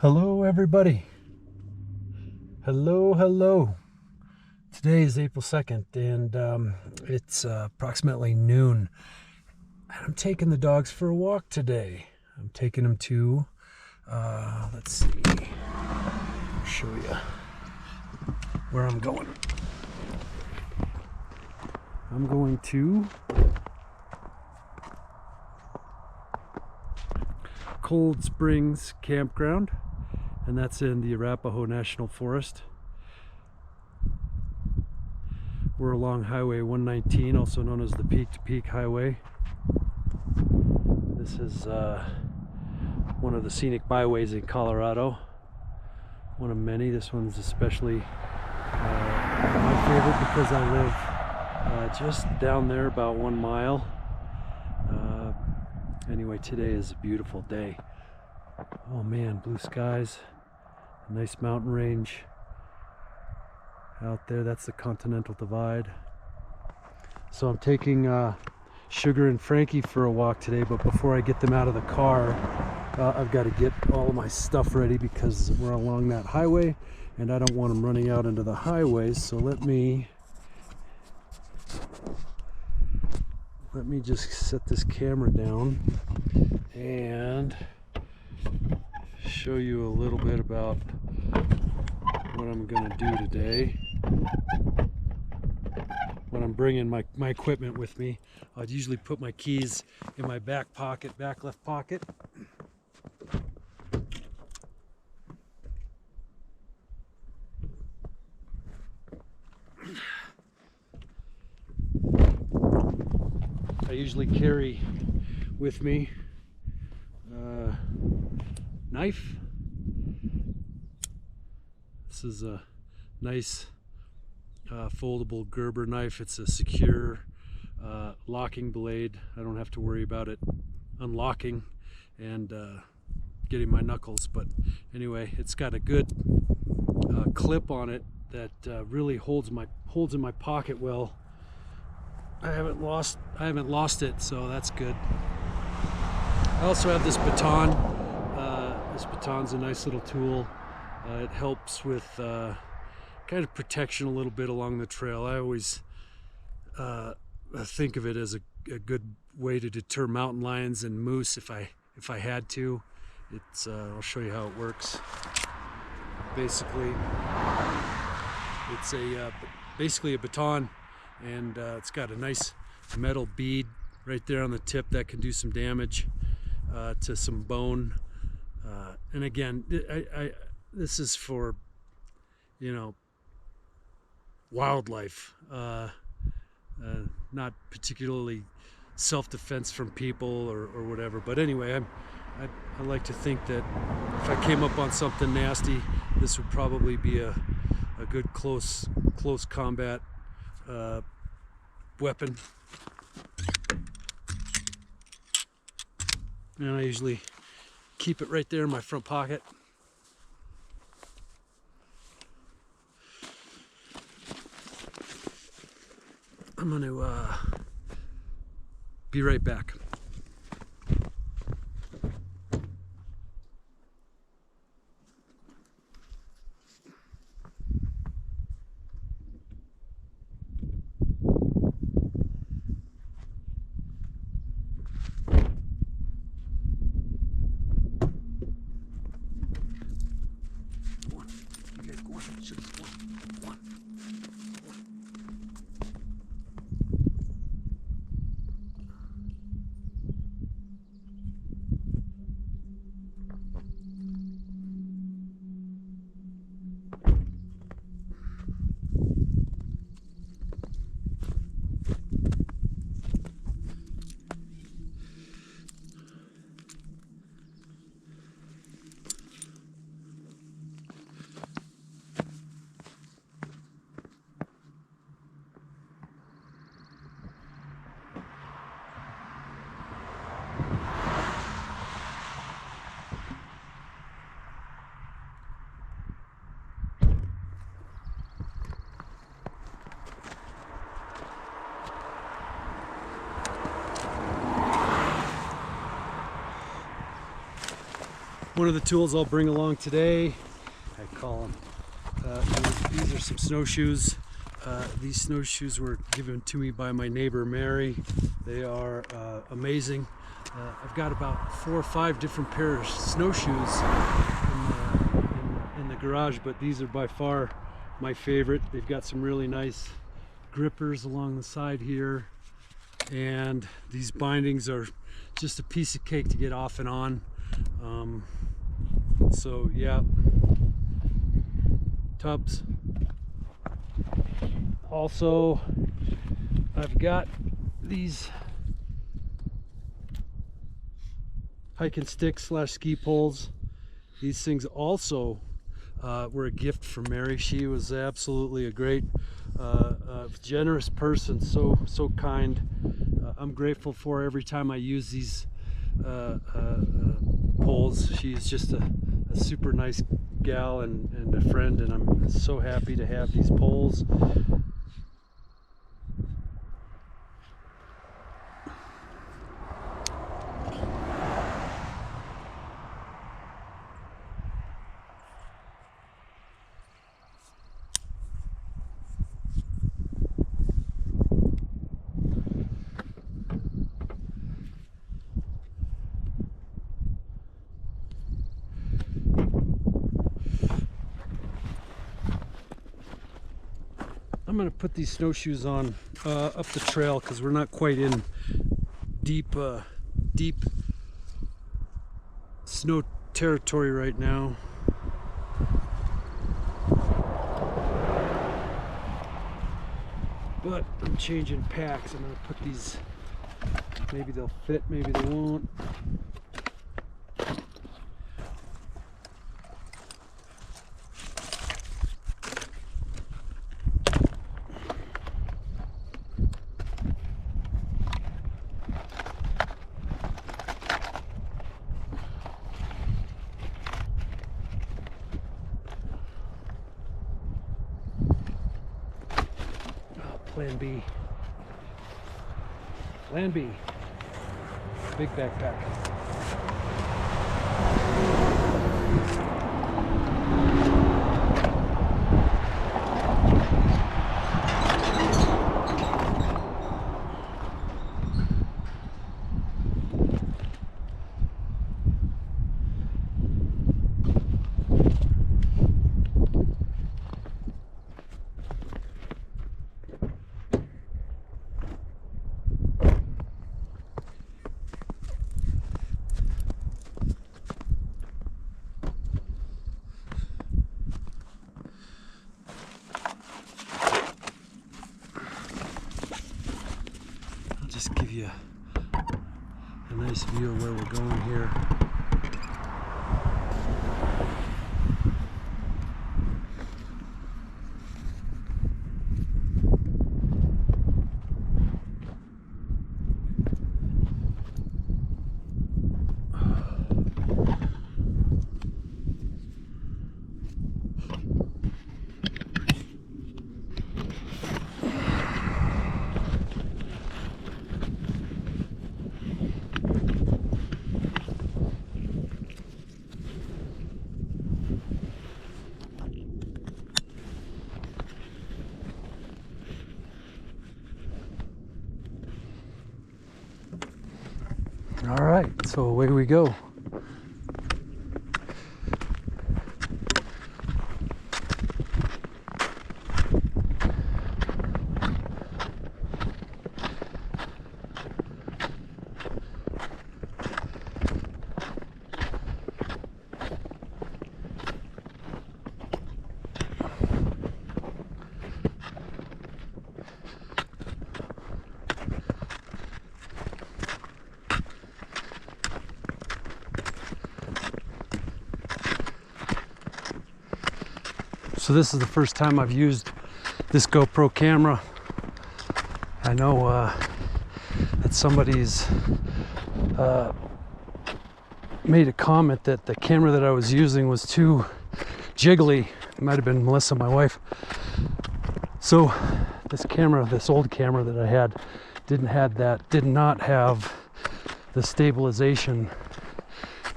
Hello everybody. Hello. Today is April 2nd and it's approximately noon. I'm taking the dogs for a walk today. I'm taking them to, let's see, I'll show you where I'm going. I'm going to Cold Springs Campground, and that's in the Arapaho National Forest. We're along Highway 119, also known as the Peak to Peak Highway. This is one of the scenic byways in Colorado. One of many. This one's especially my favorite because I live just down there about 1 mile. Anyway, today is a beautiful day. Oh man, blue skies, a nice mountain range out there. That's the Continental Divide. So I'm taking Sugar and Frankie for a walk today, but before I get them out of the car, I've got to get all of my stuff ready because we're along that highway and I don't want them running out into the highways. So let me just set this camera down and show you a little bit about what I'm gonna do today. When I'm bringing my equipment with me, I'd usually put my keys in my back pocket, back left pocket. I usually carry with me a knife. This is a nice foldable Gerber knife. It's a secure locking blade. I don't have to worry about it unlocking and getting my knuckles. But anyway, it's got a good clip on it that really holds in my pocket well. I haven't lost it, so that's good. I also have this baton. This baton's a nice little tool. It helps with kind of protection a little bit along the trail. I always think of it as a good way to deter mountain lions and moose if I had to. It's I'll show you how it works. Basically, it's basically a baton, and it's got a nice metal bead right there on the tip that can do some damage to some bone. And again, this is for, you know, wildlife, not particularly self-defense from people or whatever. But anyway, I like to think that if I came up on something nasty, this would probably be a good close combat weapon. And I usually keep it right there in my front pocket. I'm going to be right back. One of the tools I'll bring along today, I call them, these are some snowshoes. These snowshoes were given to me by my neighbor Mary. They are amazing. I've got about 4 or 5 different pairs of snowshoes in the garage, but these are by far my favorite. They've got some really nice grippers along the side here, and these bindings are just a piece of cake to get off and on. So yeah, tubs. Also, I've got these hike and stick / ski poles. These things also were a gift from Mary. She was absolutely a great, generous person, so kind. I'm grateful for every time I use these poles. She's just a super nice gal and a friend, and I'm so happy to have these poles. I'm going to put these snowshoes on up the trail because we're not quite in deep snow territory right now. But I'm changing packs. I'm going to put these, maybe they'll fit, maybe they won't. Plan B. Plan B. Big backpack. Just give you a nice view of where we're going here. All right, so away we go. So this is the first time I've used this GoPro camera. I know that somebody's made a comment that the camera that I was using was too jiggly. It might have been Melissa, my wife. So this camera, this old camera that I had, did not have the stabilization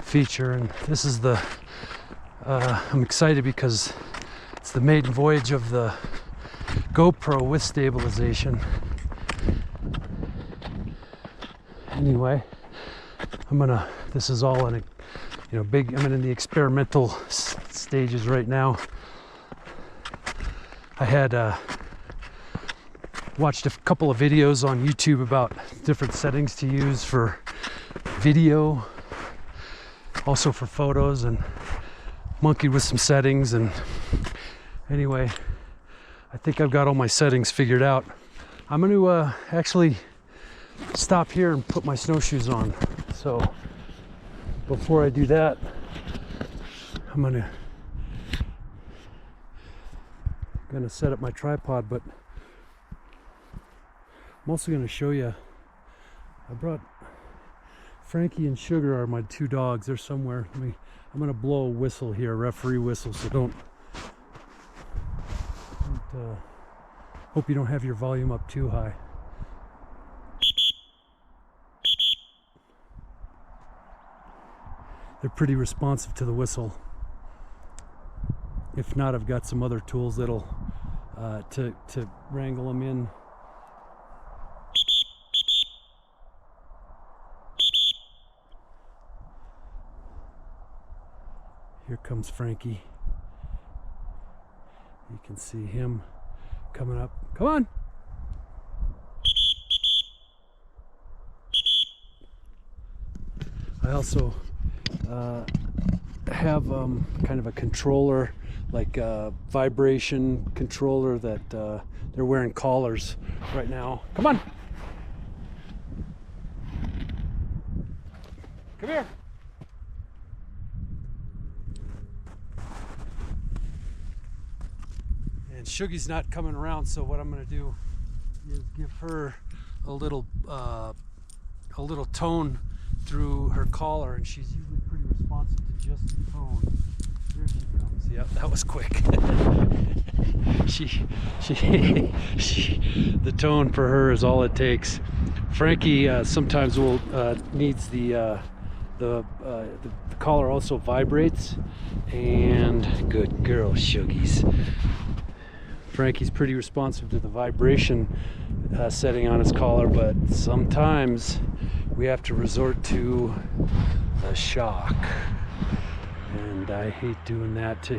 feature, and this is the I'm excited because it's the maiden voyage of the GoPro with stabilization. Anyway, this is all in a, I'm in the experimental stages right now. I had watched a couple of videos on YouTube about different settings to use for video, also for photos, and monkeyed with some settings. And anyway, I think I've got all my settings figured out. I'm going to actually stop here and put my snowshoes on. So before I do that, I'm gonna set up my tripod, but I'm also gonna show you, I brought Frankie and Sugar are my two dogs. They're somewhere. I'm gonna blow a whistle here, a referee whistle, so don't hope you don't have your volume up too high. They're pretty responsive to the whistle. If not, I've got some other tools that'll to wrangle them in. Here comes Frankie. You can see him coming up. Come on! I also have kind of a controller, like a vibration controller that they're wearing collars right now. Come on! Come here! And Shuggy's not coming around, so what I'm going to do is give her a little tone through her collar, and she's usually pretty responsive to just the tone. Here she comes. Yep, that was quick. The tone for her is all it takes. Frankie sometimes will needs the collar also vibrates, and good girl, Shuggies. Frankie's pretty responsive to the vibration setting on his collar, but sometimes we have to resort to the shock, and I hate doing that to